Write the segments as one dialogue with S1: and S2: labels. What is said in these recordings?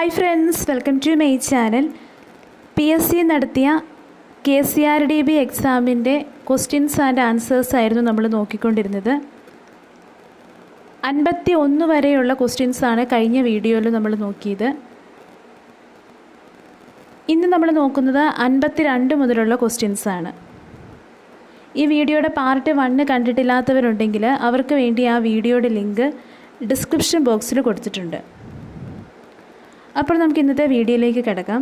S1: Hi friends, welcome to my channel. PSC നടത്തിയ KCRDB എക്സാമിൻ്റെ questions and answers ആയിരുന്നു നമ്മൾ നോക്കിക്കൊണ്ടിരുന്നത്. 51 വരെയുള്ള ക്വസ്റ്റ്യൻസാണ് കഴിഞ്ഞ വീഡിയോയിൽ നമ്മൾ നോക്കിയത്. ഇന്ന് നമ്മൾ നോക്കുന്നത് 52 മുതലുള്ള ക്വസ്റ്റ്യൻസാണ്. ഈ വീഡിയോയുടെ പാർട്ട് 1 കണ്ടിട്ടില്ലാത്തവരുണ്ടെങ്കിൽ അവർക്ക് വേണ്ടി ആ വീഡിയോയുടെ ലിങ്ക് ഡിസ്ക്രിപ്ഷൻ ബോക്സിൽ കൊടുത്തിട്ടുണ്ട്. അപ്പോൾ നമുക്ക് ഇന്നത്തെ വീഡിയോയിലേക്ക് കിടക്കാം.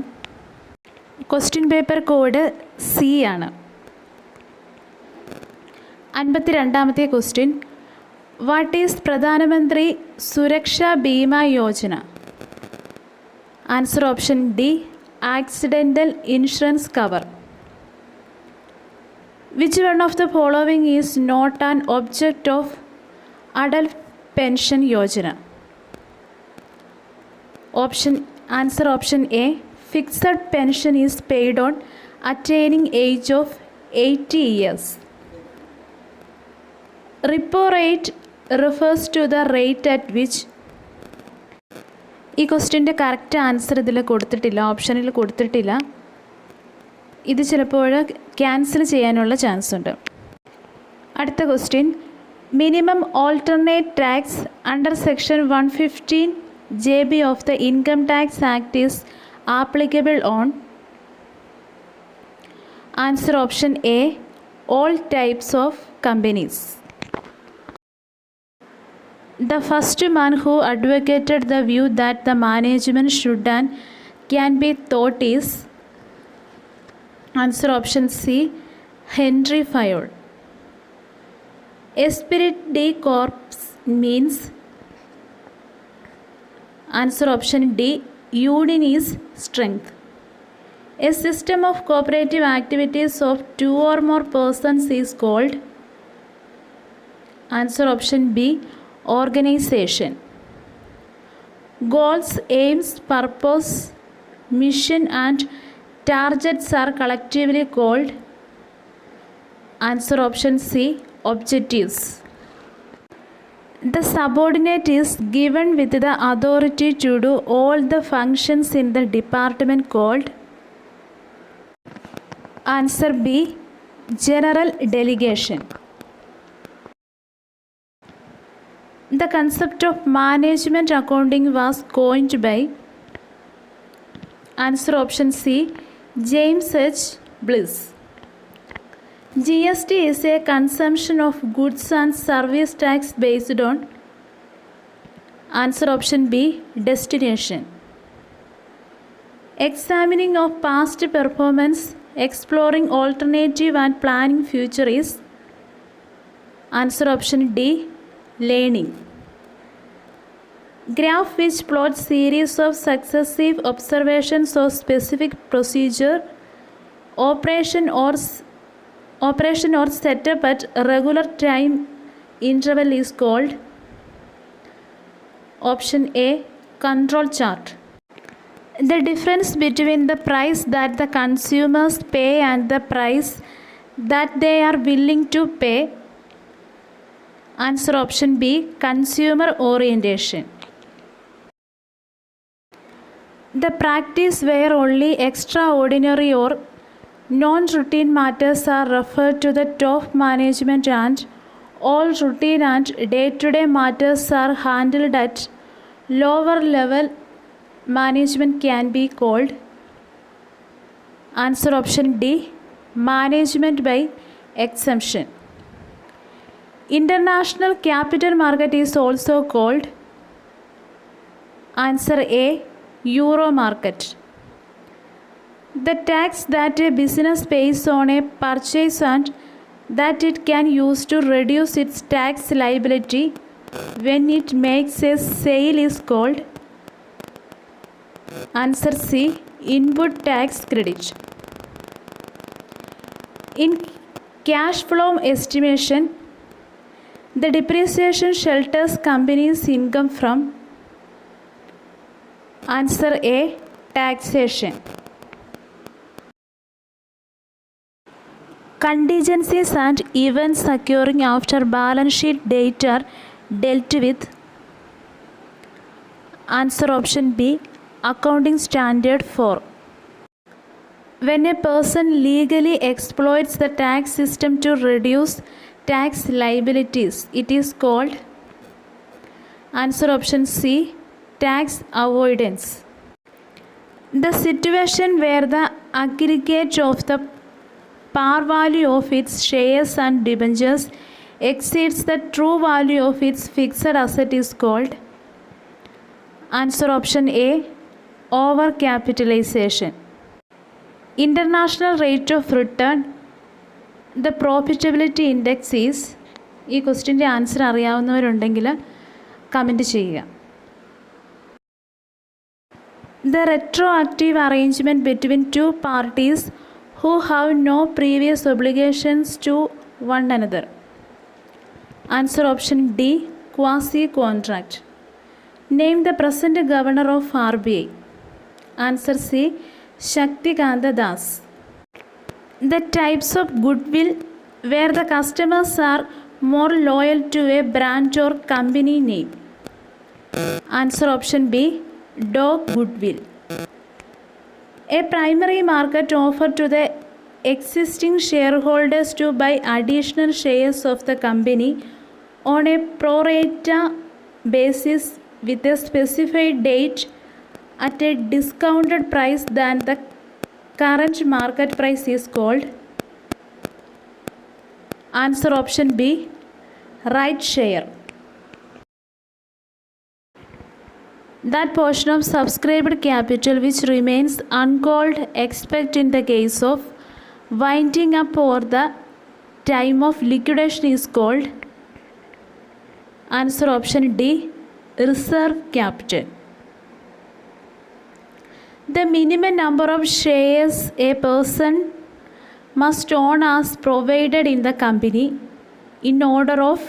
S1: ക്വസ്റ്റ്യൻ പേപ്പർ കോഡ് C ആണ്. 52ാമത്തെ question, what is Pradhan Mantri Suraksha Bima Yojana? Answer option D, accidental insurance cover. Which one of the following is not an object of Atal pension Yojana? Answer option A, fixed pension is paid on attaining age of 80 years. Repo rate refers to the rate at which. ഈ ക്വസ്റ്റ്യൻ്റെ correct answer ഇതിൽ കൊടുത്തിട്ടില്ല, ഓപ്ഷനിൽ കൊടുത്തിട്ടില്ല. ഇത് ചിലപ്പോൾ cancel ചെയ്യാനുള്ള chance ഉണ്ട്. അടുത്ത question, minimum alternate tax under section 115JB of the Income Tax Act is applicable on. Answer option A, all types of companies. The first man who advocated the view that the management should and can be taught is. Answer option C, Henry Fayol. Esprit de corps means. Answer option D, union is strength. A system of cooperative activities of 2 or more persons is called. Answer option B, organization. Goals, aims, purpose, mission and targets are collectively called. Answer option C, objectives. The subordinate is given with the authority to do all the functions in the department called. Answer B, general delegation. The concept of management accounting was coined by. Answer option C, James H. Bliss. GST is a consumption of goods and service tax based on. Answer option B, destination. Examining of past performance, exploring alternative and planning future is. Answer option D, learning. Graph which plots series of successive observations of specific procedure, operation or setup at regular time interval is called. Option A, control chart. The difference between the price that the consumers pay and the price that they are willing to pay. Answer option B, consumer orientation. The practice where only extraordinary or non-routine matters are referred to the top management and all routine and day-to-day matters are handled at lower level management can be called. Answer option D, management by exemption. International capital market is also called. Answer A, Euro market. The tax that a business pays on a purchase and that it can use to reduce its tax liability when it makes a sale is called. Answer C, input tax credit. In cash flow estimation, the depreciation shelters companies' income from. Answer A, taxation. Contingencies and events occurring after balance sheet date are dealt with. Answer option B, Accounting Standard 4. When a person legally exploits the tax system to reduce tax liabilities, it is called, answer option C, tax avoidance. The situation where the aggregate of the par value of its shares and debentures exceeds the true value of its fixed asset is called, answer option A, overcapitalization. International rate of return, the profitability index is, ഈ ക്വസ്റ്റ്യൻ്റെ answer അറിയാവുന്നവരുണ്ടെങ്കിൽ comment ചെയ്യുക. The retroactive arrangement between two parties who have no previous obligations to one another. Answer option D, quasi-contract. Name the present governor of RBI. Answer C, Shaktikanta Das. The types of goodwill where the customers are more loyal to a brand or company name. Answer option B, dog goodwill. A primary market offer to the existing shareholders to buy additional shares of the company on a pro rata basis with a specified date at a discounted price than the current market price is called, answer option B, right share. That portion of subscribed capital which remains uncalled except in the case of winding up or the time of liquidation is called, answer option D, reserve capital. The minimum number of shares a person must own as provided in the company in order of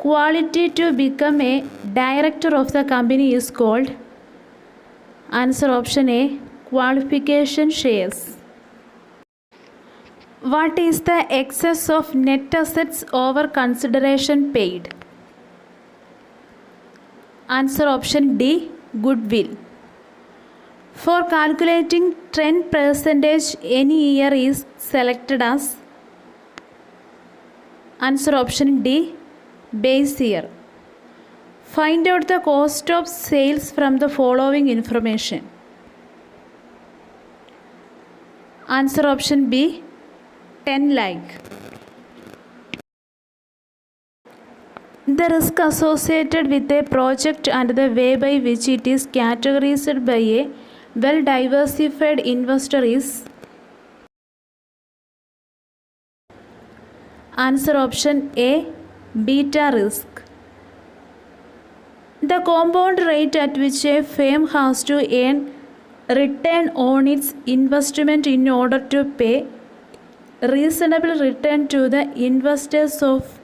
S1: quality to become a director of the company is called, answer option A, qualification shares. What is the excess of net assets over consideration paid? Answer option D, goodwill. For calculating 10% any year is selected as, answer option D, base year. Find out the cost of sales from the following information. Answer option B, 10 lakh. The risk associated with a project and the way by which it is categorized by a well-diversified investor is, answer option A, beta risk. The compound rate at which a firm has to earn return on its investment in order to pay reasonable return to the investors of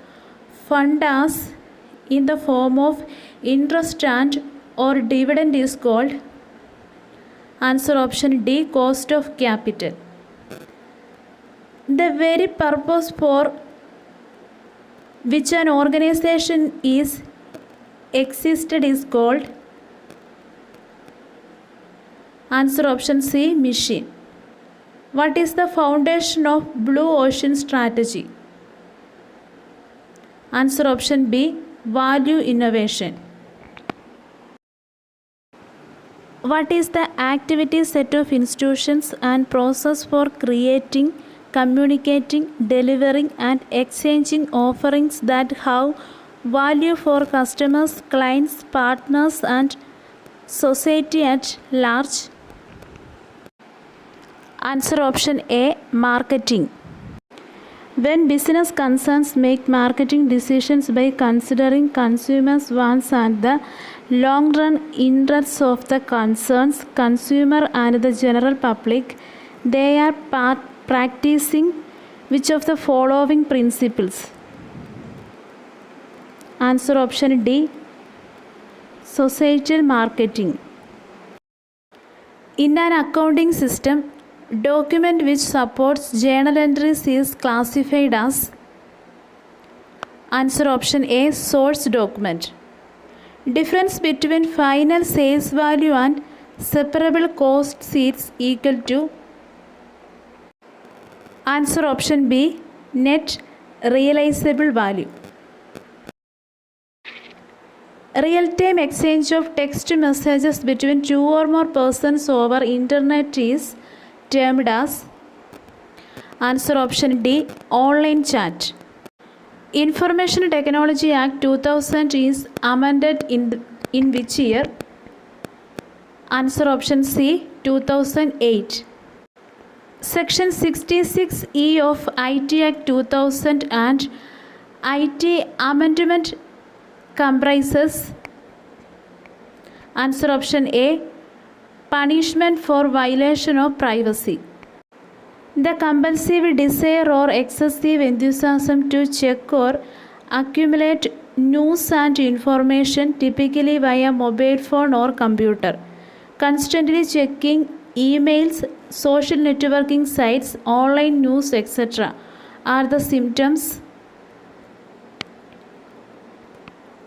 S1: fund as in the form of interest and or dividend is called, answer option D, cost of capital. The very purpose for which an organization is existed is called, answer option C, mission. What is the foundation of Blue Ocean strategy? Answer option B, value innovation. What is the activity set of institutions and process for creating, communicating, delivering and exchanging offerings that have value for customers, clients, partners and society at large? Answer option A, marketing. When business concerns make marketing decisions by considering consumers' wants and the long-run interests of the concerns consumer and the general public, they are practicing which of the following principles? Answer option D, societal marketing. In an accounting system, document which supports journal entries is classified as, answer option A, source document. Difference between final sales value and separable cost seats equal to. Answer option B, net realizable value. Real-time exchange of text messages between two or more persons over internet is termed as. Answer option D, online chat. Information Technology Act 2000 is amended in which year? Answer option C, 2008. Section 66E of IT Act 2000 and IT Amendment comprises. Answer option A, punishment for violation of privacy. The compulsive desire or excessive enthusiasm to check or accumulate news and information, typically via mobile phone or computer. Constantly checking emails, social networking sites, online news, etc. are the symptoms.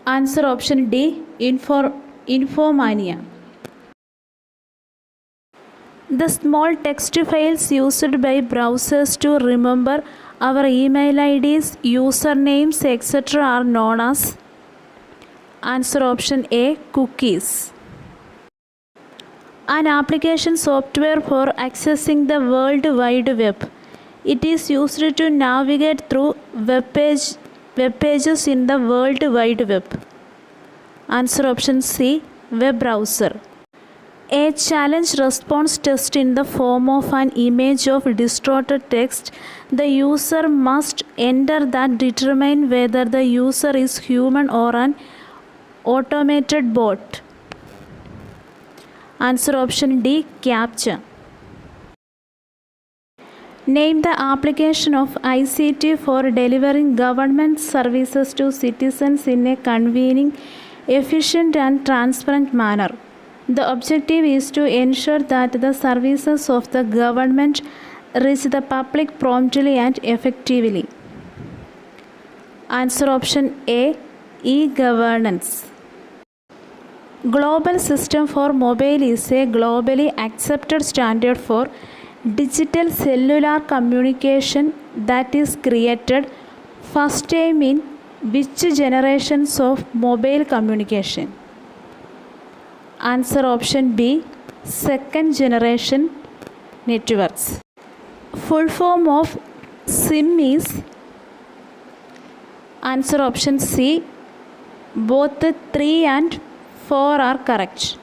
S1: Answer option D, infomania. The small text files used by browsers to remember our email IDs, usernames, etc. are known as. Answer option A, cookies. An application software for accessing the World Wide Web. It is used to navigate through web pages in the World Wide Web. Answer option C, web browser. A challenge response test in the form of an image of distorted text. The user must enter that determine whether the user is human or an automated bot. Answer option D, CAPTCHA. Name the application of ICT for delivering government services to citizens in a convenient, efficient and transparent manner. The objective is to ensure that the services of the government reach the public promptly and effectively. Answer option A, e-governance. Global System for Mobile is a globally accepted standard for digital cellular communication that is created first time in which generations of mobile communication? Answer option B, second generation networks. Full form of SIM is. Answer option C, both 3 and 4 are correct.